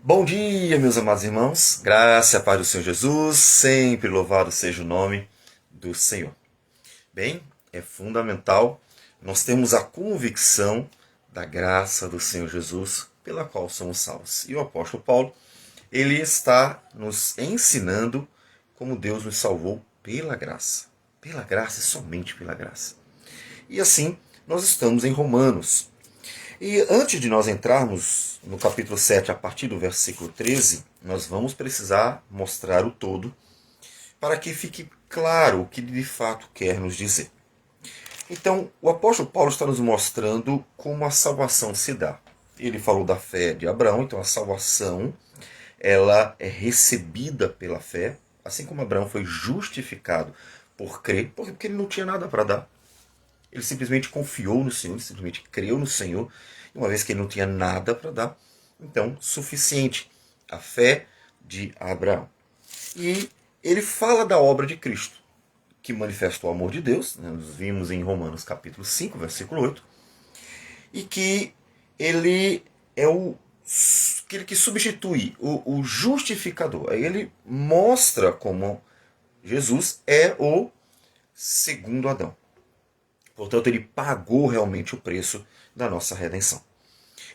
Bom dia, meus amados irmãos. Graça e a paz do Senhor Jesus. Sempre louvado seja o nome do Senhor. Bem, é fundamental nós termos a convicção da graça do Senhor Jesus pela qual somos salvos. E o apóstolo Paulo, ele está nos ensinando como Deus nos salvou pela graça. Pela graça e somente pela graça. E assim, nós estamos em Romanos. E antes de nós entrarmos no capítulo 7, a partir do versículo 13, nós vamos precisar mostrar o todo para que fique claro o que de fato quer nos dizer. Então, o apóstolo Paulo está nos mostrando como a salvação se dá. Ele falou da fé de Abraão, então a salvação ela é recebida pela fé, assim como Abraão foi justificado por crer, porque ele não tinha nada para dar. Ele simplesmente confiou no Senhor, ele simplesmente creu no Senhor, e uma vez que ele não tinha nada para dar, então suficiente a fé de Abraão. E ele fala da obra de Cristo, que manifesta o amor de Deus, né? Nós vimos em Romanos capítulo 5, versículo 8, e que ele é aquele que substitui o justificador. Aí ele mostra como Jesus é o segundo Adão. Portanto, ele pagou realmente o preço da nossa redenção.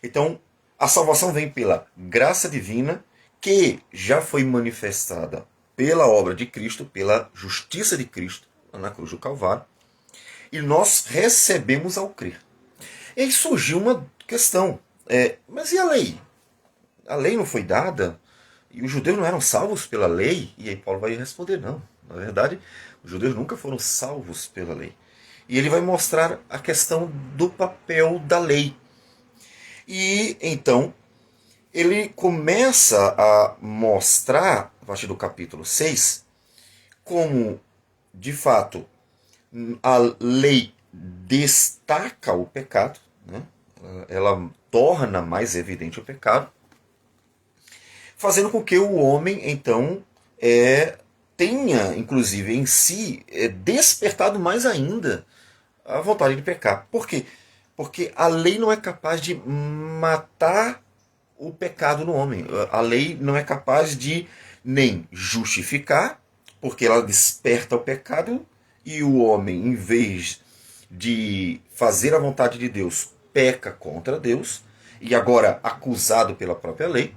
Então, a salvação vem pela graça divina, que já foi manifestada pela obra de Cristo, pela justiça de Cristo, na cruz do Calvário, e nós recebemos ao crer. E aí surgiu uma questão, mas e a lei? A lei não foi dada? E os judeus não eram salvos pela lei? E aí Paulo vai responder, não. Na verdade, os judeus nunca foram salvos pela lei. E ele vai mostrar a questão do papel da lei. E então ele começa a mostrar, a partir do capítulo 6, como de fato a lei destaca o pecado, né? Ela torna mais evidente o pecado, fazendo com que o homem então tenha, inclusive em si, despertado mais ainda a vontade de pecar. Por quê? Porque a lei não é capaz de matar o pecado no homem. A lei não é capaz de nem justificar, porque ela desperta o pecado e o homem, em vez de fazer a vontade de Deus, peca contra Deus e agora acusado pela própria lei,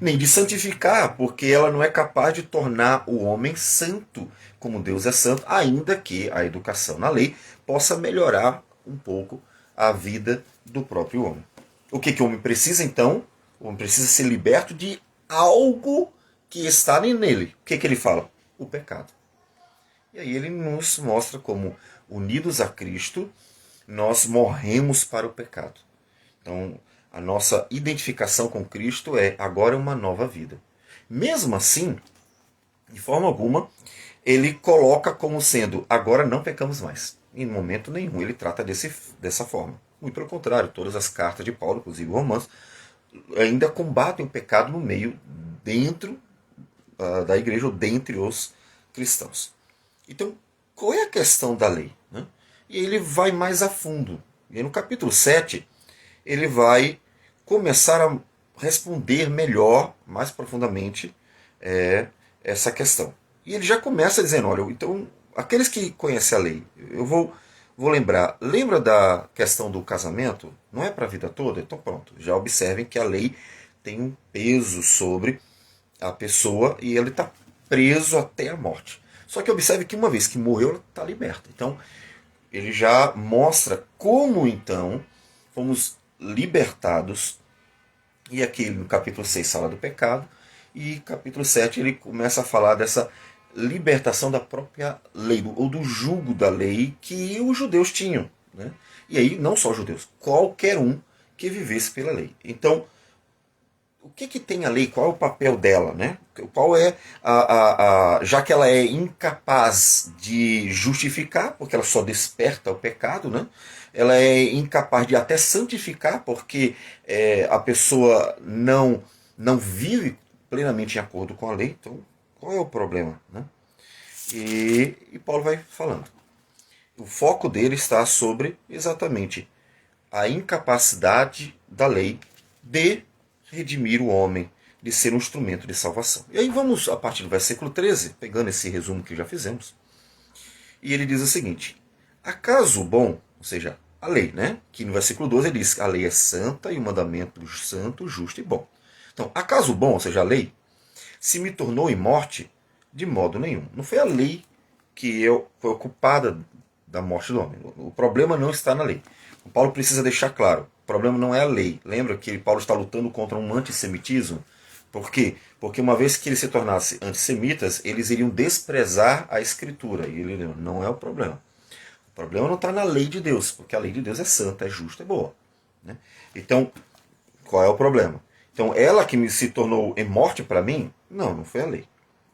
nem de santificar, porque ela não é capaz de tornar o homem santo, como Deus é santo, ainda que a educação na lei possa melhorar um pouco a vida do próprio homem. O que o homem precisa então? O homem precisa ser liberto de algo que está nele. O que ele fala? O pecado. E aí ele nos mostra como, unidos a Cristo, nós morremos para o pecado. Então, a nossa identificação com Cristo é agora uma nova vida. Mesmo assim, de forma alguma, ele coloca como sendo agora não pecamos mais. Em momento nenhum ele trata dessa forma. Muito pelo contrário, todas as cartas de Paulo, inclusive Romanos, ainda combatem o pecado no meio, dentro da igreja ou dentre os cristãos. Então, qual é a questão da lei? Né? E ele vai mais a fundo. E no capítulo 7, ele vai começar a responder melhor, mais profundamente, essa questão. E ele já começa dizendo, olha, então, aqueles que conhecem a lei, eu vou lembrar, lembra da questão do casamento? Não é para a vida toda? Então pronto, já observem que a lei tem um peso sobre a pessoa e ele está preso até a morte. Só que observe que uma vez que morreu, ela está liberta. Então, ele já mostra como então fomos libertados. E aqui no capítulo 6 fala do pecado. E capítulo 7 ele começa a falar dessa libertação da própria lei, ou do jugo da lei que os judeus tinham. Né? E aí, não só os judeus, qualquer um que vivesse pela lei. Então, o que tem a lei? Qual é o papel dela? Né? Qual é já que ela é incapaz de justificar, porque ela só desperta o pecado, né? Ela é incapaz de até santificar, porque a pessoa não vive plenamente em acordo com a lei. Então, qual é o problema? Né? E Paulo vai falando. O foco dele está sobre exatamente a incapacidade da lei de redimir o homem, de ser um instrumento de salvação. E aí vamos, a partir do versículo 13, pegando esse resumo que já fizemos, e ele diz o seguinte: acaso o bom, ou seja, a lei, né? Que no versículo 12 ele diz que a lei é santa e o mandamento santo, justo e bom. Então, acaso o bom, ou seja, a lei, se me tornou em morte? De modo nenhum. Não foi a lei que foi ocupada da morte do homem. O problema não está na lei. O Paulo precisa deixar claro, o problema não é a lei. Lembra que Paulo está lutando contra um antissemitismo? Por quê? Porque uma vez que eles se tornassem antissemitas, eles iriam desprezar a Escritura. E ele não é o problema. O problema não está na lei de Deus, porque a lei de Deus é santa, é justa, é boa. Né? Então, qual é o problema? Então, ela que me se tornou em morte para mim, não foi a lei.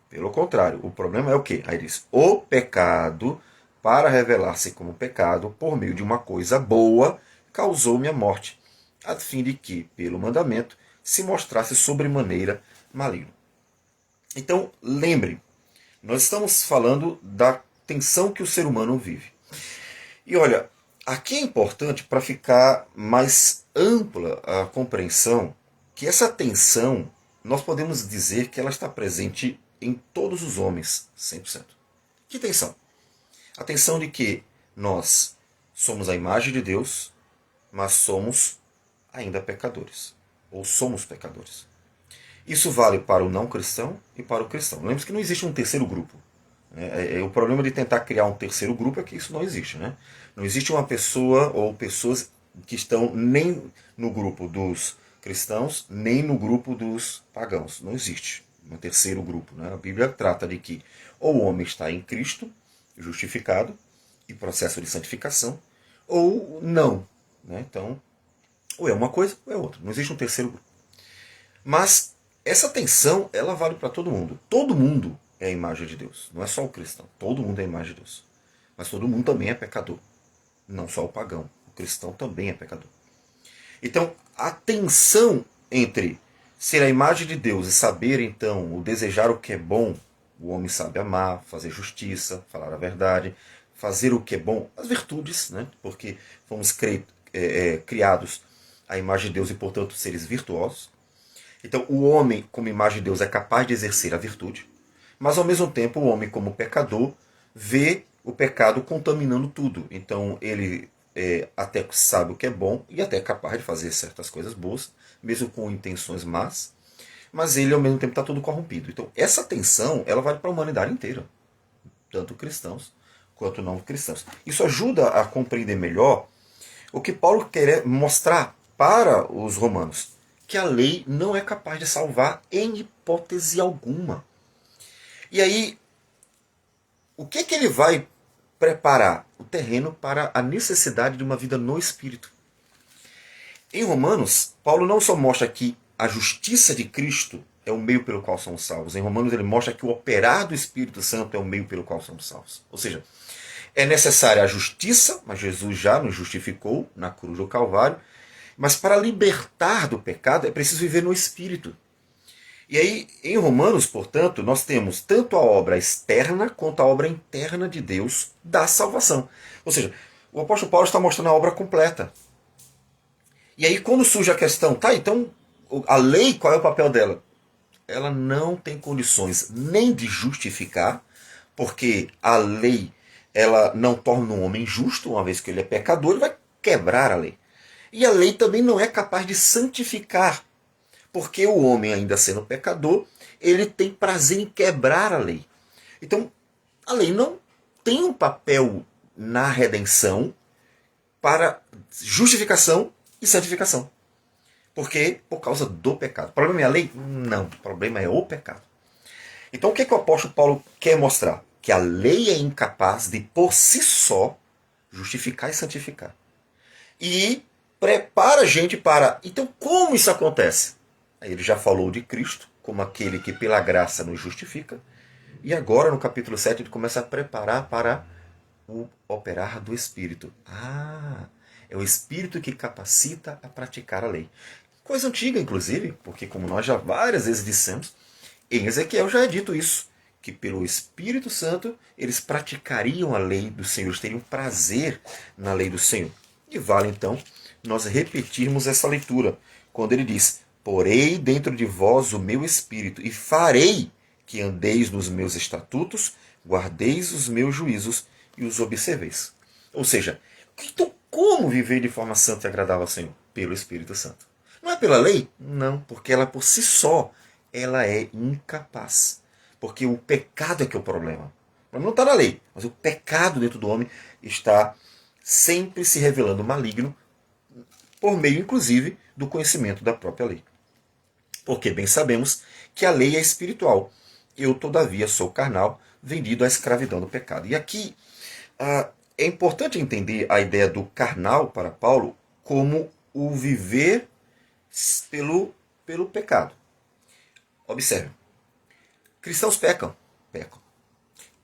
Pelo contrário, o problema é o quê? Aí diz, o pecado, para revelar-se como pecado, por meio de uma coisa boa, causou-me a morte, a fim de que, pelo mandamento, se mostrasse sobremaneira maligno. Então, lembre, nós estamos falando da tensão que o ser humano vive. E olha, aqui é importante para ficar mais ampla a compreensão que essa tensão, nós podemos dizer que ela está presente em todos os homens, 100%. Que tensão? A tensão de que nós somos a imagem de Deus, mas somos ainda pecadores. Ou somos pecadores. Isso vale para o não cristão e para o cristão. Lembre-se que não existe um terceiro grupo. O problema de tentar criar um terceiro grupo é que isso não existe. Né? Não existe uma pessoa ou pessoas que estão nem no grupo dos cristãos, nem no grupo dos pagãos. Não existe um terceiro grupo. Né? A Bíblia trata de que ou o homem está em Cristo, justificado, e processo de santificação, ou não. Né? Então, ou é uma coisa ou é outra. Não existe um terceiro grupo. Mas essa tensão, ela vale para todo mundo. Todo mundo é a imagem de Deus. Não é só o cristão. Todo mundo é a imagem de Deus. Mas todo mundo também é pecador. Não só o pagão. O cristão também é pecador. Então, a tensão entre ser a imagem de Deus e saber, então, o desejar o que é bom, o homem sabe amar, fazer justiça, falar a verdade, fazer o que é bom, as virtudes, né? Porque fomos criados à imagem de Deus e, portanto, seres virtuosos. Então, o homem, como imagem de Deus, é capaz de exercer a virtude, mas, ao mesmo tempo, o homem, como pecador, vê o pecado contaminando tudo. Então, ele até sabe o que é bom e até é capaz de fazer certas coisas boas, mesmo com intenções más, mas ele, ao mesmo tempo, está todo corrompido. Então, essa tensão, ela vale para a humanidade inteira, tanto cristãos quanto não cristãos. Isso ajuda a compreender melhor o que Paulo quer mostrar para os romanos, que a lei não é capaz de salvar em hipótese alguma. E aí, o que ele vai preparar? O terreno para a necessidade de uma vida no Espírito. Em Romanos, Paulo não só mostra que a justiça de Cristo é o meio pelo qual somos salvos. Em Romanos ele mostra que o operar do Espírito Santo é o meio pelo qual somos salvos. Ou seja, é necessária a justiça, mas Jesus já nos justificou na cruz do Calvário. Mas para libertar do pecado é preciso viver no Espírito. E aí, em Romanos, portanto, nós temos tanto a obra externa quanto a obra interna de Deus da salvação. Ou seja, o apóstolo Paulo está mostrando a obra completa. E aí, quando surge a questão, tá, então, a lei, qual é o papel dela? Ela não tem condições nem de justificar, porque a lei ela não torna um homem justo, uma vez que ele é pecador, ele vai quebrar a lei. E a lei também não é capaz de santificar, porque o homem, ainda sendo pecador, ele tem prazer em quebrar a lei. Então, a lei não tem um papel na redenção para justificação e santificação. Por quê? Por causa do pecado. O problema é a lei? Não. O problema é o pecado. Então, o que o apóstolo Paulo quer mostrar? Que a lei é incapaz de, por si só, justificar e santificar. E prepara a gente para... Então, como isso acontece? Ele já falou de Cristo como aquele que pela graça nos justifica. E agora, no capítulo 7, ele começa a preparar para o operar do Espírito. É o Espírito que capacita a praticar a lei. Coisa antiga, inclusive, porque como nós já várias vezes dissemos, em Ezequiel já é dito isso, que pelo Espírito Santo eles praticariam a lei do Senhor, eles teriam prazer na lei do Senhor. E vale então nós repetirmos essa leitura, quando ele diz, porei dentro de vós o meu espírito e farei que andeis nos meus estatutos, guardeis os meus juízos e os observeis. Ou seja, então como viver de forma santa e agradável ao Senhor? Pelo Espírito Santo. Não é pela lei? Não, porque ela por si só, ela é incapaz. Porque o pecado é que é o problema. Não está na lei, mas o pecado dentro do homem está sempre se revelando maligno, por meio, inclusive, do conhecimento da própria lei. Porque bem sabemos que a lei é espiritual. Eu, todavia, sou carnal, vendido à escravidão do pecado. E aqui é importante entender a ideia do carnal para Paulo como o viver pelo pecado. Observe. Cristãos pecam.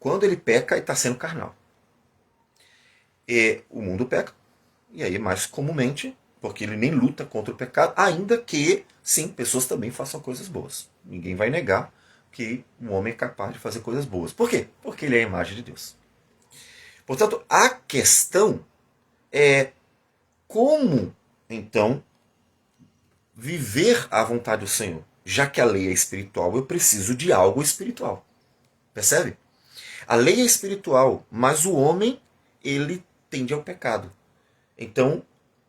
Quando ele peca, ele está sendo carnal. E o mundo peca. E aí, mais comumente, porque ele nem luta contra o pecado, ainda que, sim, pessoas também façam coisas boas. Ninguém vai negar que um homem é capaz de fazer coisas boas. Por quê? Porque ele é a imagem de Deus. Portanto, a questão é como, então, viver à vontade do Senhor. Já que a lei é espiritual, eu preciso de algo espiritual. Percebe? A lei é espiritual, mas o homem, ele tende ao pecado. Então,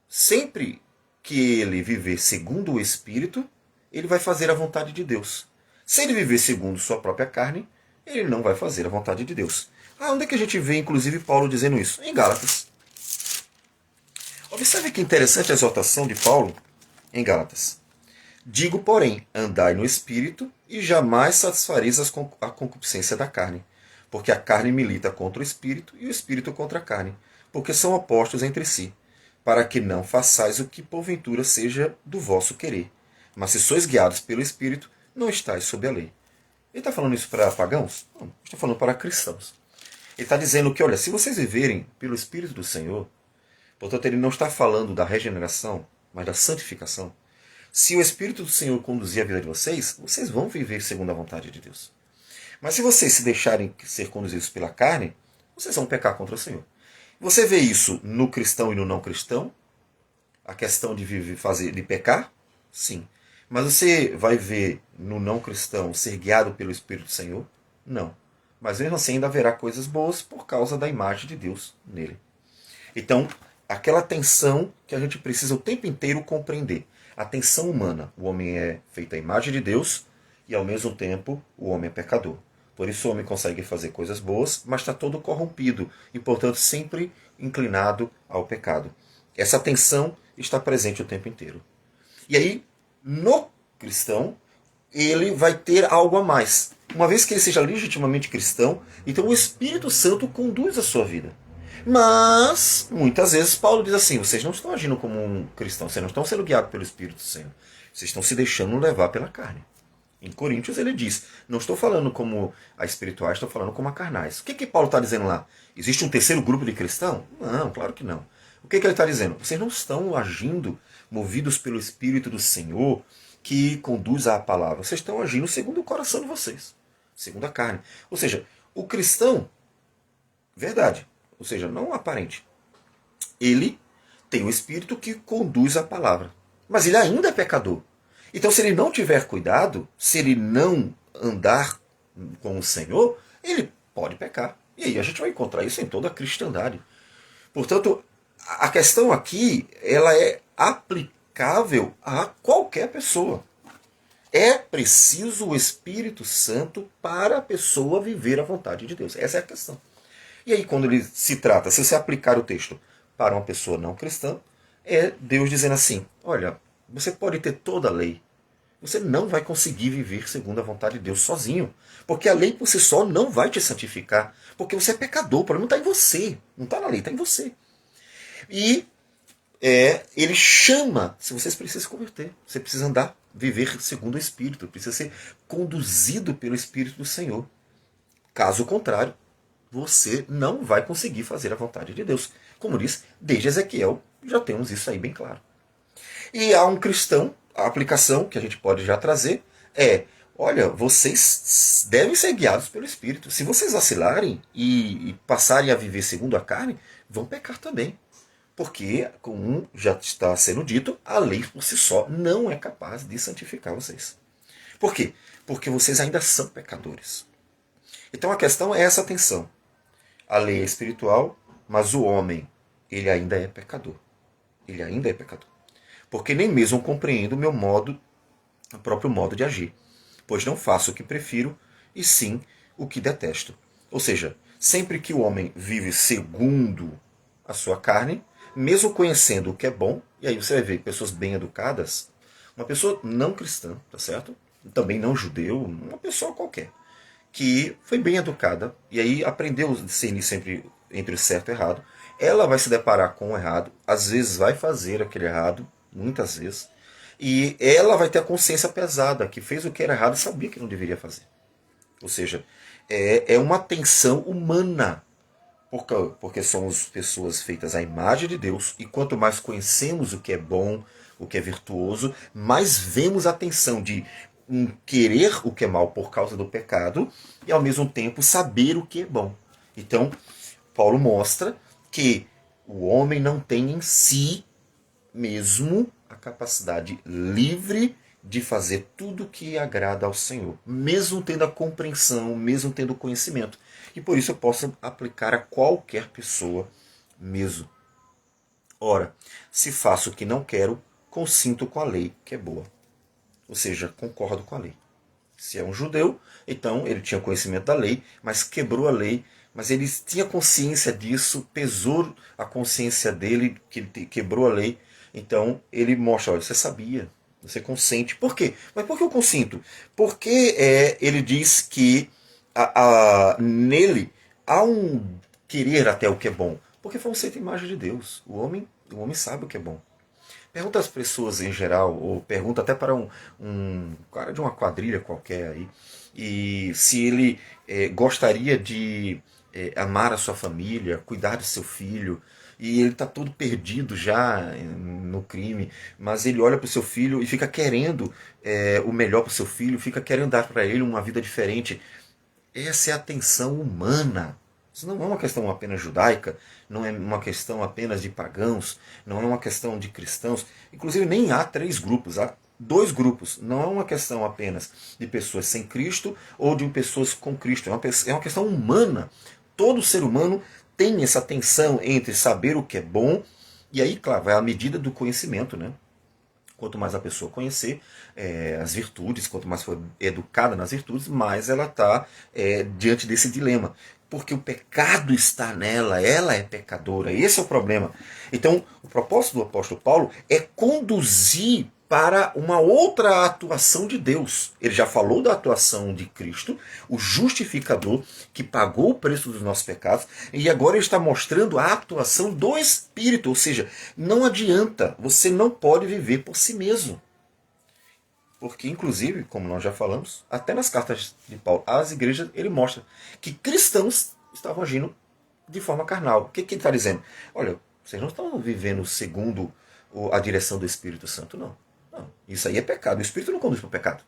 sempre que ele viver segundo o Espírito, ele vai fazer a vontade de Deus. Se ele viver segundo sua própria carne, ele não vai fazer a vontade de Deus. Onde é que a gente vê, inclusive, Paulo dizendo isso? Em Gálatas. Observe que interessante a exortação de Paulo em Gálatas. Digo, porém, andai no Espírito e jamais satisfareis a concupiscência da carne, porque a carne milita contra o Espírito e o Espírito contra a carne, porque são opostos entre si, para que não façais o que porventura seja do vosso querer. Mas se sois guiados pelo Espírito, não estáis sob a lei. Ele está falando isso para pagãos? Não, está falando para cristãos. Ele está dizendo que, olha, se vocês viverem pelo Espírito do Senhor, portanto ele não está falando da regeneração, mas da santificação. Se o Espírito do Senhor conduzir a vida de vocês, vocês vão viver segundo a vontade de Deus. Mas se vocês se deixarem ser conduzidos pela carne, vocês vão pecar contra o Senhor. Você vê isso no cristão e no não cristão? A questão de de pecar? Sim. Mas você vai ver no não cristão ser guiado pelo Espírito do Senhor? Não. Mas mesmo assim ainda haverá coisas boas por causa da imagem de Deus nele. Então, aquela tensão que a gente precisa o tempo inteiro compreender. A tensão humana. O homem é feito à imagem de Deus e ao mesmo tempo o homem é pecador. Por isso o homem consegue fazer coisas boas, mas está todo corrompido e, portanto, sempre inclinado ao pecado. Essa tensão está presente o tempo inteiro. E aí, no cristão, ele vai ter algo a mais. Uma vez que ele seja legitimamente cristão, então o Espírito Santo conduz a sua vida. Mas, muitas vezes, Paulo diz assim, vocês não estão agindo como um cristão, vocês não estão sendo guiados pelo Espírito Santo, vocês estão se deixando levar pela carne. Em Coríntios ele diz, não estou falando como a espirituais, estou falando como a carnais. O que Paulo está dizendo lá? Existe um terceiro grupo de cristão? Não, claro que não. O que ele está dizendo? Vocês não estão agindo movidos pelo Espírito do Senhor que conduz à palavra. Vocês estão agindo segundo o coração de vocês, segundo a carne. Ou seja, o cristão, verdade, ou seja, não aparente, ele tem o Espírito que conduz a palavra. Mas ele ainda é pecador. Então, se ele não tiver cuidado, se ele não andar com o Senhor, ele pode pecar. E aí a gente vai encontrar isso em toda a cristandade. Portanto, a questão aqui ela é aplicável a qualquer pessoa. É preciso o Espírito Santo para a pessoa viver a vontade de Deus. Essa é a questão. E aí, quando ele se trata, se você aplicar o texto para uma pessoa não cristã, é Deus dizendo assim, olha, você pode ter toda a lei, você não vai conseguir viver segundo a vontade de Deus sozinho. Porque a lei por si só não vai te santificar. Porque você é pecador, o problema não está em você. Não está na lei, está em você. E ele chama, se vocês precisam se converter, você precisa andar, viver segundo o Espírito, precisa ser conduzido pelo Espírito do Senhor. Caso contrário, você não vai conseguir fazer a vontade de Deus. Como diz, desde Ezequiel, já temos isso aí bem claro. E há um cristão, a aplicação que a gente pode já trazer é, olha, vocês devem ser guiados pelo Espírito. Se vocês vacilarem e passarem a viver segundo a carne, vão pecar também. Porque, como já está sendo dito, a lei por si só não é capaz de santificar vocês. Por quê? Porque vocês ainda são pecadores. Então a questão é essa tensão. A lei é espiritual, mas o homem, ele ainda é pecador. Ele ainda é pecador. Porque nem mesmo compreendo o próprio modo de agir. Pois não faço o que prefiro, e sim o que detesto. Ou seja, sempre que o homem vive segundo a sua carne, mesmo conhecendo o que é bom, e aí você vai ver pessoas bem educadas, uma pessoa não cristã, tá certo? Também não judeu, uma pessoa qualquer, que foi bem educada, e aí aprendeu a discernir sempre entre o certo e o errado, ela vai se deparar com o errado, às vezes vai fazer aquele errado, muitas vezes, e ela vai ter a consciência pesada, que fez o que era errado e sabia que não deveria fazer. Ou seja, é uma tensão humana, porque somos pessoas feitas à imagem de Deus, e quanto mais conhecemos o que é bom, o que é virtuoso, mais vemos a tensão de querer o que é mal por causa do pecado, e ao mesmo tempo saber o que é bom. Então, Paulo mostra que o homem não tem em si mesmo a capacidade livre de fazer tudo que agrada ao Senhor, mesmo tendo a compreensão, mesmo tendo o conhecimento. E por isso eu posso aplicar a qualquer pessoa mesmo. Ora, se faço o que não quero, consinto com a lei que é boa. Ou seja, concordo com a lei. Se é um judeu, então ele tinha conhecimento da lei, mas quebrou a lei, mas ele tinha consciência disso, pesou a consciência dele, que ele quebrou a lei. Então ele mostra, olha, você sabia, você consente. Por quê? Mas por que eu consinto? Porque ele diz que nele há um querer até o que é bom. Porque foi um ser de imagem de Deus. O homem sabe o que é bom. Pergunta às pessoas em geral, ou pergunta até para um cara de uma quadrilha qualquer aí, e se ele gostaria de amar a sua família, cuidar do seu filho, e ele está todo perdido já no crime, mas ele olha para o seu filho e fica querendo o melhor para o seu filho, fica querendo dar para ele uma vida diferente. Essa é a tensão humana. Isso não é uma questão apenas judaica, não é uma questão apenas de pagãos, não é uma questão de cristãos. Inclusive, nem há três grupos, há dois grupos. Não é uma questão apenas de pessoas sem Cristo ou de pessoas com Cristo. É uma questão humana. Todo ser humano tem essa tensão entre saber o que é bom e aí, claro, vai à medida do conhecimento, né? Quanto mais a pessoa conhecer as virtudes, quanto mais for educada nas virtudes, mais ela está diante desse dilema. Porque o pecado está nela, ela é pecadora, esse é o problema. Então, o propósito do apóstolo Paulo é conduzir para uma outra atuação de Deus. Ele já falou da atuação de Cristo, o justificador, que pagou o preço dos nossos pecados, e agora ele está mostrando a atuação do Espírito, ou seja, não adianta, você não pode viver por si mesmo. Porque, inclusive, como nós já falamos, até nas cartas de Paulo às igrejas, ele mostra que cristãos estavam agindo de forma carnal. O que ele está dizendo? Olha, vocês não estão vivendo segundo a direção do Espírito Santo, não. Não, isso aí é pecado. O Espírito não conduz para o pecado.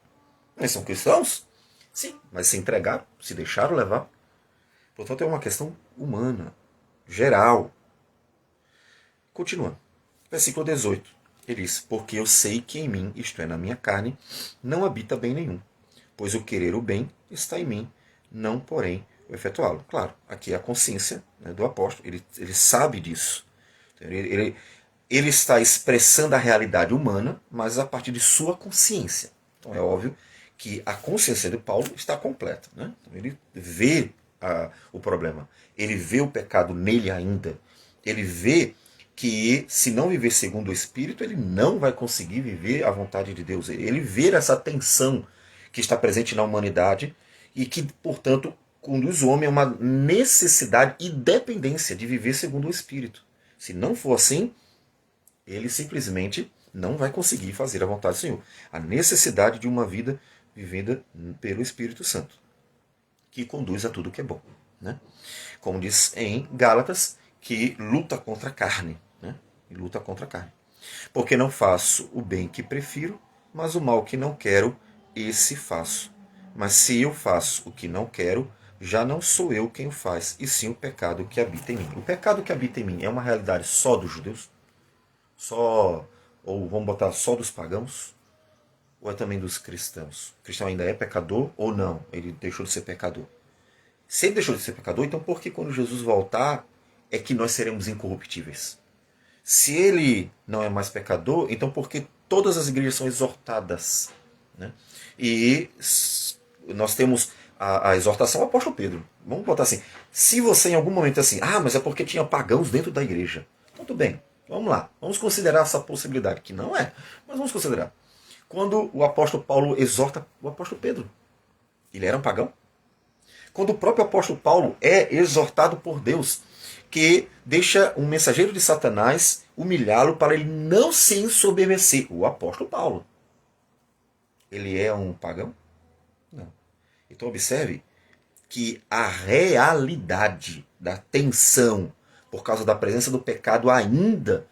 Mas são cristãos? Sim, mas se entregaram, se deixaram levar. Portanto, é uma questão humana, geral. Continuando. Versículo 18. Ele diz, porque eu sei que em mim, isto é, na minha carne, não habita bem nenhum. Pois o querer o bem está em mim, não, porém, o efetuá-lo. Claro, aqui é a consciência, né, do apóstolo. Ele sabe disso. Ele está expressando a realidade humana, mas a partir de sua consciência. Então é óbvio que a consciência de Paulo está completa. Né? Então, ele vê o problema. Ele vê o pecado nele ainda. Ele vê que se não viver segundo o Espírito, ele não vai conseguir viver a vontade de Deus. Ele vê essa tensão que está presente na humanidade e que, portanto, conduz o homem a uma necessidade e dependência de viver segundo o Espírito. Se não for assim, ele simplesmente não vai conseguir fazer a vontade do Senhor. A necessidade de uma vida vivida pelo Espírito Santo, que conduz a tudo que é bom. Né? Como diz em Gálatas, que luta contra a carne. Né? E luta contra a carne. Porque não faço o bem que prefiro, mas o mal que não quero, esse faço. Mas se eu faço o que não quero, já não sou eu quem o faz, e sim o pecado que habita em mim. O pecado que habita em mim é uma realidade só dos judeus? Só, ou vamos botar só dos pagãos? Ou é também dos cristãos? O cristão ainda é pecador ou não? Ele deixou de ser pecador. Se ele deixou de ser pecador, então por que quando Jesus voltar é que nós seremos incorruptíveis? Se ele não é mais pecador, então por que todas as igrejas são exortadas? Né? E nós temos a exortação ao apóstolo Pedro. Vamos botar assim, se você em algum momento assim, mas é porque tinha pagãos dentro da igreja. Tudo bem, vamos lá, vamos considerar essa possibilidade, que não é, mas vamos considerar. Quando o apóstolo Paulo exorta o apóstolo Pedro, ele era um pagão? Quando o próprio apóstolo Paulo é exortado por Deus, que deixa um mensageiro de Satanás humilhá-lo para ele não se ensoberbecer, o apóstolo Paulo. Ele é um pagão? Não. Então observe que a realidade da tensão por causa da presença do pecado ainda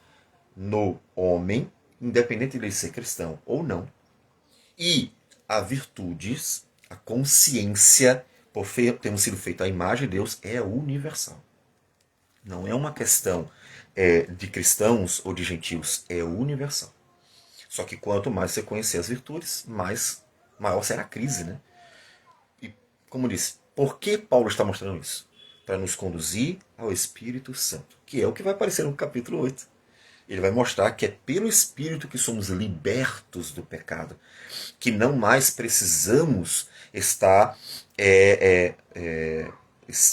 no homem, independente de ele ser cristão ou não, e a virtudes, a consciência por termos sido feito à imagem de Deus é universal. Não é uma questão de cristãos ou de gentios, é universal. Só que quanto mais você conhecer as virtudes, maior será a crise, né? E, como disse, por que Paulo está mostrando isso? Para nos conduzir ao Espírito Santo, que é o que vai aparecer no capítulo 8. Ele vai mostrar que é pelo Espírito que somos libertos do pecado, que não mais precisamos estar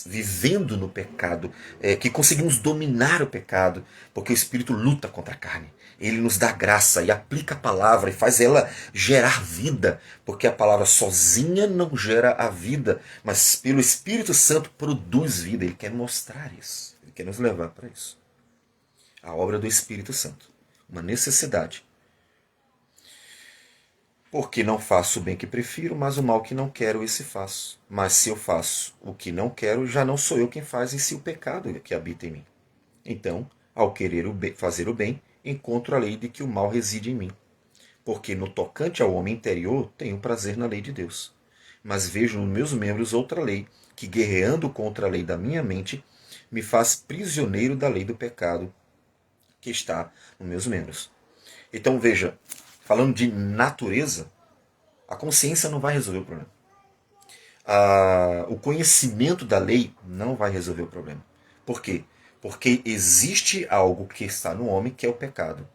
vivendo no pecado, que conseguimos dominar o pecado, porque o Espírito luta contra a carne. Ele nos dá graça e aplica a palavra e faz ela gerar vida, porque a palavra sozinha não gera a vida, mas pelo Espírito Santo produz vida. Ele quer mostrar isso, ele quer nos levar para isso. A obra do Espírito Santo, uma necessidade. Porque não faço o bem que prefiro, mas o mal que não quero, esse faço. Mas se eu faço o que não quero, já não sou eu quem faz, e sim o pecado que habita em mim. Então, ao querer fazer o bem, encontro a lei de que o mal reside em mim. Porque no tocante ao homem interior, tenho prazer na lei de Deus. Mas vejo nos meus membros outra lei, que guerreando contra a lei da minha mente, me faz prisioneiro da lei do pecado que está nos meus membros. Então veja, falando de natureza, a consciência não vai resolver o problema. O conhecimento da lei não vai resolver o problema. Por quê? Porque existe algo que está no homem que é o pecado.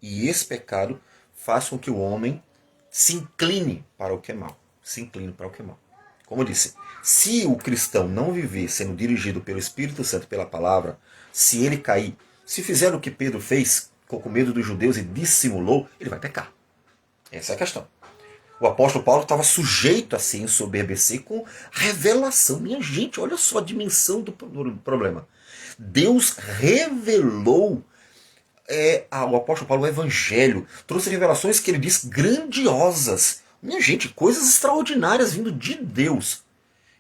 E esse pecado faz com que o homem se incline para o que é mal. Se incline para o que é mal. Como eu disse, se o cristão não viver sendo dirigido pelo Espírito Santo, pela palavra, se ele cair, se fizer o que Pedro fez, ficou com medo dos judeus e dissimulou, ele vai pecar. Essa é a questão. O apóstolo Paulo estava sujeito a se ensoberbecer com revelação. Minha gente, olha só a dimensão do problema. Deus revelou ao apóstolo Paulo o evangelho. Trouxe revelações que ele diz grandiosas. Minha gente, coisas extraordinárias vindo de Deus.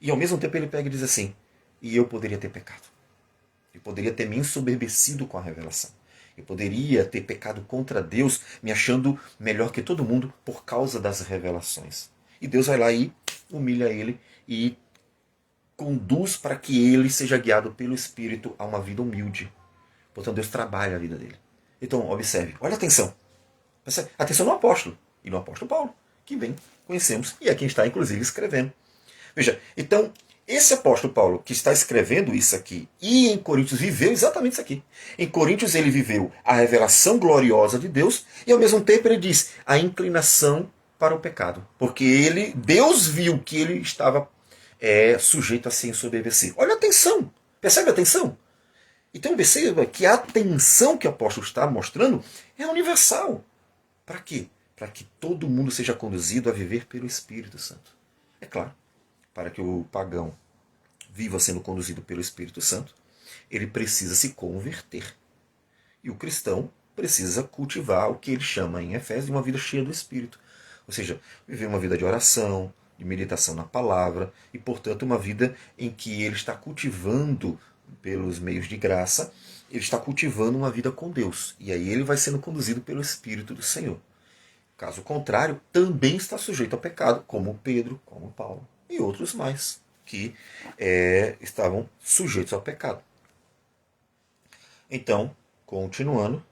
E ao mesmo tempo ele pega e diz assim, e eu poderia ter pecado. Eu poderia ter me ensoberbecido com a revelação. Eu poderia ter pecado contra Deus, me achando melhor que todo mundo por causa das revelações. E Deus vai lá e humilha ele e conduz para que ele seja guiado pelo Espírito a uma vida humilde. Portanto, Deus trabalha a vida dele. Então, observe, olha a atenção. Atenção no apóstolo e no apóstolo Paulo, que bem conhecemos e é quem está, inclusive, escrevendo. Veja, então, esse apóstolo Paulo que está escrevendo isso aqui e em Coríntios viveu exatamente isso aqui. Em Coríntios ele viveu a revelação gloriosa de Deus e ao mesmo tempo ele diz a inclinação para o pecado. Porque Deus viu que ele estava sujeito a se ensoberbecer. Olha a atenção, percebe a atenção? Então perceba que a atenção que o apóstolo está mostrando é universal. Para quê? Para que todo mundo seja conduzido a viver pelo Espírito Santo. É claro. Para que o pagão viva sendo conduzido pelo Espírito Santo, ele precisa se converter. E o cristão precisa cultivar o que ele chama em Efésios de uma vida cheia do Espírito. Ou seja, viver uma vida de oração, de meditação na palavra, e portanto uma vida em que ele está cultivando, pelos meios de graça, ele está cultivando uma vida com Deus. E aí ele vai sendo conduzido pelo Espírito do Senhor. Caso contrário, também está sujeito ao pecado, como Pedro, como Paulo. E outros mais. que estavam sujeitos ao pecado. Então, continuando,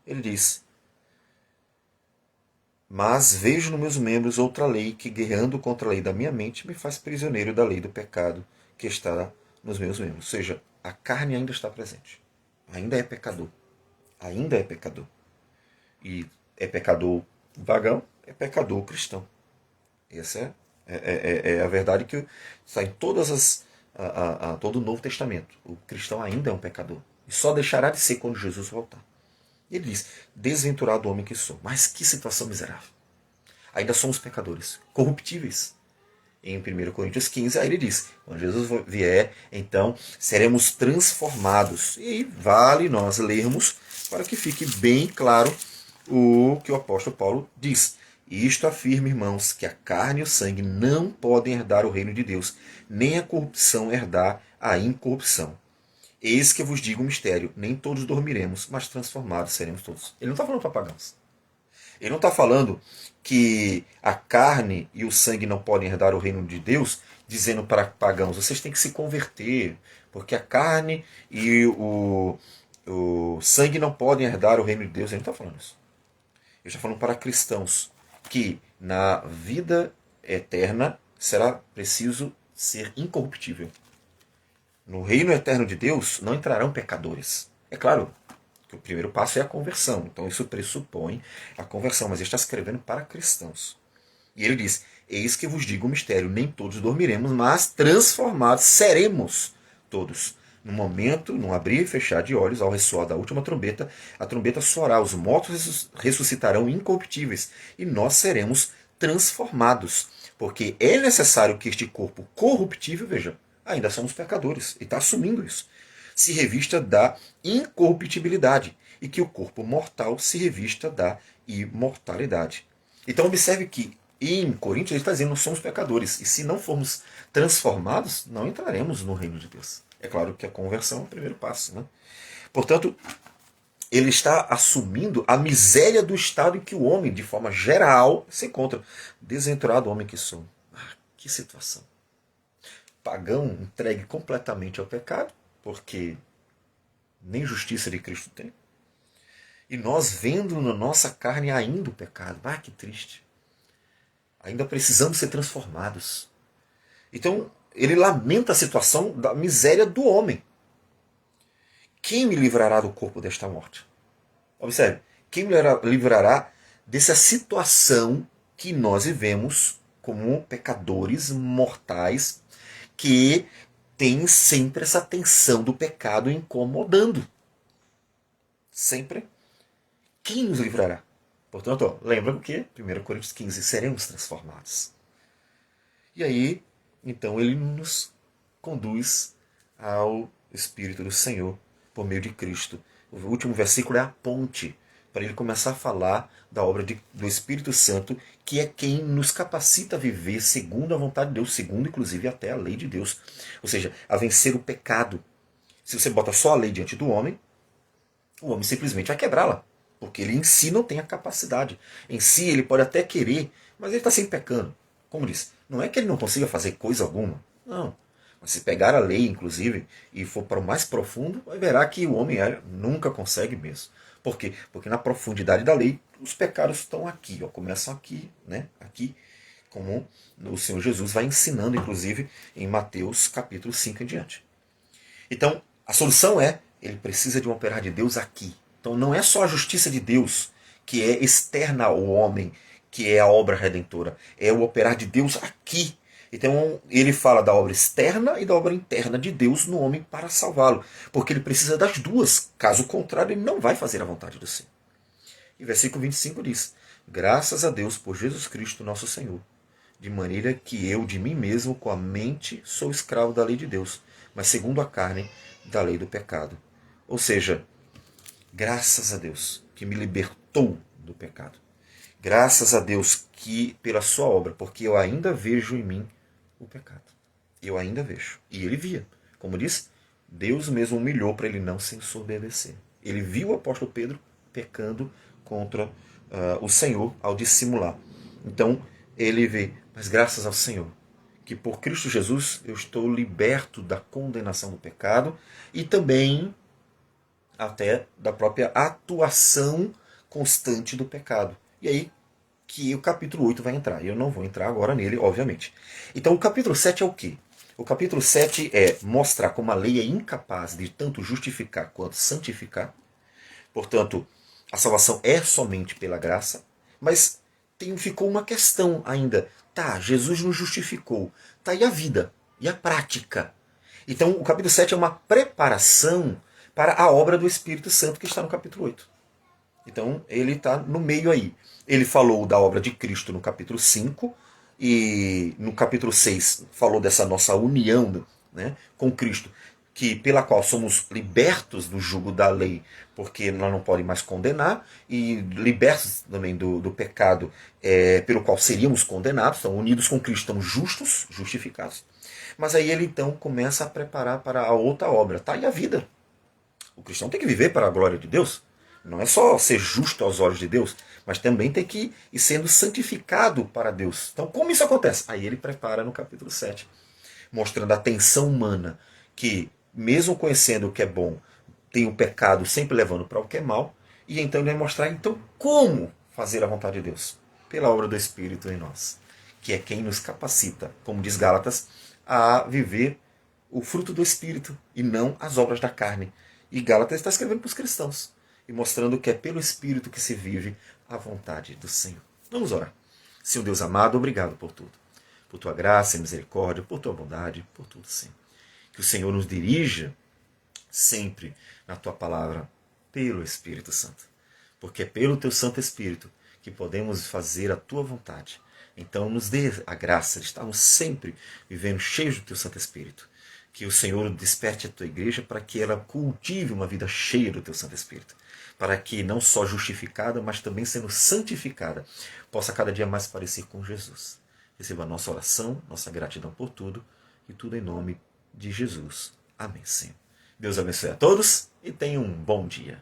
ele diz: mas vejo nos meus membros outra lei que, guerreando contra a lei da minha mente, me faz prisioneiro da lei do pecado que está nos meus membros. Ou seja, a carne ainda está presente. Ainda é pecador. Ainda é pecador. E é pecador pagão, é pecador cristão. Essa é a verdade que está em todo o Novo Testamento. O cristão ainda é um pecador. E só deixará de ser quando Jesus voltar. Ele diz: desventurado homem que sou. Mas que situação miserável. Ainda somos pecadores, corruptíveis. Em 1 Coríntios 15, aí ele diz: quando Jesus vier, então seremos transformados. E vale nós lermos para que fique bem claro o que o apóstolo Paulo diz. Isto afirma, irmãos, que a carne e o sangue não podem herdar o reino de Deus, nem a corrupção herdar a incorrupção. Eis que vos digo um mistério: nem todos dormiremos, mas transformados seremos todos. Ele não está falando para pagãos. Ele não está falando que a carne e o sangue não podem herdar o reino de Deus, dizendo para pagãos: vocês têm que se converter, porque a carne e o sangue não podem herdar o reino de Deus. Ele não está falando isso. Ele está falando para cristãos que na vida eterna será preciso ser incorruptível. No reino eterno de Deus não entrarão pecadores. É claro que o primeiro passo é a conversão. Então isso pressupõe a conversão, mas ele está escrevendo para cristãos. E ele diz: eis que vos digo o mistério, nem todos dormiremos, mas transformados seremos todos. No momento, num abrir e fechar de olhos, ao ressoar da última trombeta, a trombeta soará, os mortos ressuscitarão incorruptíveis, e nós seremos transformados. Porque é necessário que este corpo corruptível, veja, ainda somos pecadores, e está assumindo isso, se revista da incorruptibilidade, e que o corpo mortal se revista da imortalidade. Então observe que em Coríntios ele está dizendo: nós somos pecadores, e se não formos transformados, não entraremos no reino de Deus. É claro que a conversão é o primeiro passo, né? Portanto, ele está assumindo a miséria do estado em que o homem, de forma geral, se encontra. Desventurado homem que sou. Que situação. Pagão entregue completamente ao pecado, porque nem justiça de Cristo tem. E nós vendo na nossa carne ainda o pecado. Que triste. Ainda precisamos ser transformados. Então, ele lamenta a situação da miséria do homem. Quem me livrará do corpo desta morte? Observe, quem me livrará dessa situação que nós vivemos como pecadores mortais, que tem sempre essa tensão do pecado incomodando. Sempre. Quem nos livrará? Portanto, lembra o que? 1 Coríntios 15, seremos transformados. E aí, então, ele nos conduz ao Espírito do Senhor por meio de Cristo. O último versículo é a ponte para ele começar a falar da obra do Espírito Santo, que é quem nos capacita a viver segundo a vontade de Deus, segundo inclusive até a lei de Deus. Ou seja, a vencer o pecado. Se você bota só a lei diante do homem, o homem simplesmente vai quebrá-la. Porque ele em si não tem a capacidade. Em si ele pode até querer, mas ele está sempre pecando. Como diz, não é que ele não consiga fazer coisa alguma. Não. Mas se pegar a lei, inclusive, e for para o mais profundo, vai verá que o homem nunca consegue mesmo. Por quê? Porque na profundidade da lei, os pecados estão aqui, começam aqui, né? Aqui, como o Senhor Jesus vai ensinando, inclusive, em Mateus capítulo 5 em diante. Então, a solução ele precisa de um operar de Deus aqui. Então não é só a justiça de Deus que é externa ao homem, que é a obra redentora. É o operar de Deus aqui. Então ele fala da obra externa e da obra interna de Deus no homem para salvá-lo. Porque ele precisa das duas. Caso contrário, ele não vai fazer a vontade do Senhor. E versículo 25 diz: graças a Deus por Jesus Cristo nosso Senhor, de maneira que eu de mim mesmo com a mente sou escravo da lei de Deus, mas segundo a carne da lei do pecado. Ou seja, graças a Deus que me libertou do pecado. Graças a Deus que pela sua obra, porque eu ainda vejo em mim o pecado. Eu ainda vejo. E ele via. Como diz, Deus mesmo humilhou para ele não se ensoberbecer. Ele viu o apóstolo Pedro pecando contra o Senhor ao dissimular. Então ele vê, mas graças ao Senhor que por Cristo Jesus eu estou liberto da condenação do pecado e também até da própria atuação constante do pecado. E aí que o capítulo 8 vai entrar. Eu não vou entrar agora nele, obviamente. Então o capítulo 7 é o quê? O capítulo 7 é mostrar como a lei é incapaz de tanto justificar quanto santificar. Portanto, a salvação é somente pela graça, mas ficou uma questão ainda. Tá, Jesus nos justificou. Tá, e a vida? E a prática? Então, o capítulo 7 é uma preparação para a obra do Espírito Santo que está no capítulo 8. Então, ele está no meio aí. Ele falou da obra de Cristo no capítulo 5, e no capítulo 6 falou dessa nossa união, né, com Cristo, que pela qual somos libertos do jugo da lei, porque nós não podemos mais condenar, e libertos também do pecado pelo qual seríamos condenados. Então, unidos com Cristo, estamos justos, justificados. Mas aí ele então começa a preparar para a outra obra. Tá aí a vida. O cristão tem que viver para a glória de Deus. Não é só ser justo aos olhos de Deus, mas também tem que ir sendo santificado para Deus. Então, como isso acontece? Aí ele prepara no capítulo 7, mostrando a tensão humana, que mesmo conhecendo o que é bom, tem o pecado sempre levando para o que é mal, e então ele vai mostrar então como fazer a vontade de Deus, pela obra do Espírito em nós, que é quem nos capacita, como diz Gálatas, a viver o fruto do Espírito e não as obras da carne. E Gálatas está escrevendo para os cristãos e mostrando que é pelo Espírito que se vive a vontade do Senhor. Vamos orar. Senhor Deus amado, obrigado por tudo. Por tua graça e misericórdia, por tua bondade, por tudo, Senhor. Que o Senhor nos dirija sempre na tua palavra pelo Espírito Santo. Porque é pelo teu Santo Espírito que podemos fazer a tua vontade. Então nos dê a graça de estarmos sempre vivendo cheios do teu Santo Espírito. Que o Senhor desperte a tua igreja para que ela cultive uma vida cheia do teu Santo Espírito. Para que não só justificada, mas também sendo santificada, possa cada dia mais parecer com Jesus. Receba a nossa oração, nossa gratidão por tudo, e tudo em nome de Jesus. Amém, Senhor. Deus abençoe a todos e tenha um bom dia.